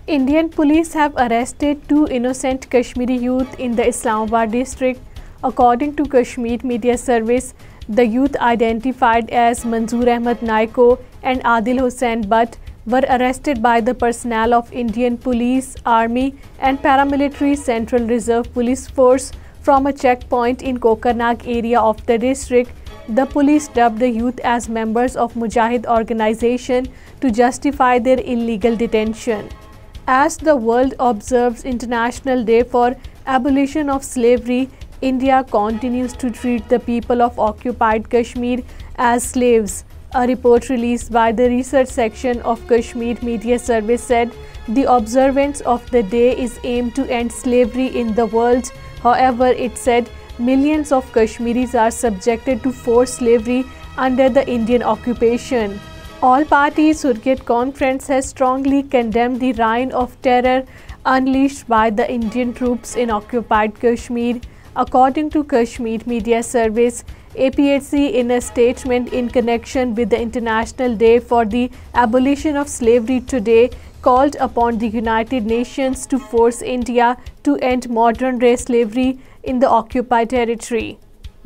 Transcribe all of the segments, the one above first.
Indian police have arrested two innocent Kashmiri youth in the Islamabad district. According to Kashmir Media Service, the youth identified as Manzoor Ahmed Naiko and Adil Hussain Butt were arrested by the personnel of Indian Police, Army and Paramilitary Central Reserve Police Force from a checkpoint in Kokarnag area of the district. The police dubbed the youth as members of Mujahid organization to justify their illegal detention. As the world observes International Day for Abolition of Slavery, India continues to treat the people of occupied Kashmir as slaves. A report released by the research section of Kashmir Media Service said the observance of the day is aimed to end slavery in the world. However, it said millions of Kashmiris are subjected to forced slavery under the Indian occupation. All parties Hurriyat Conference has strongly condemned the reign of terror unleashed by the Indian troops in occupied Kashmir. According to Kashmir Media Service, APHC in a statement in connection with the International Day for the Abolition of Slavery today called upon the United Nations to force India to end modern-day slavery in the occupied territory.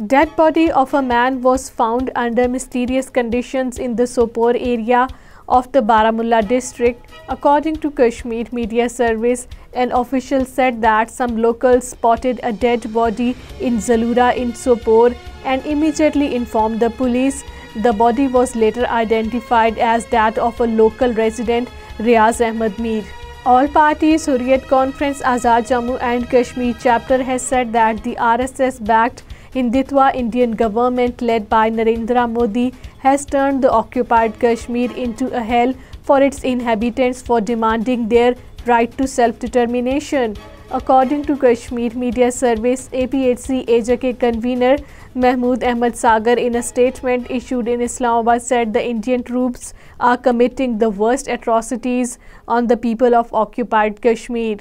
Dead body of a man was found under mysterious conditions in the Sopore area of the Baramulla district. According to Kashmir Media Service, an official said that some locals spotted a dead body in Zalura in Sopore and immediately informed the police. The body was later identified as that of a local resident, Riaz Ahmed Mir. All parties Hurriyat Conference Azad Jammu and Kashmir chapter has said that the RSS-backed Hindutva Indian government led by Narendra Modi has turned the occupied Kashmir into a hell for its inhabitants for demanding their right to self-determination. According to Kashmir Media Service, APHC IIOJK convener Mahmood Ahmad Sagar in a statement issued in Islamabad said the Indian troops are committing the worst atrocities on the people of occupied Kashmir.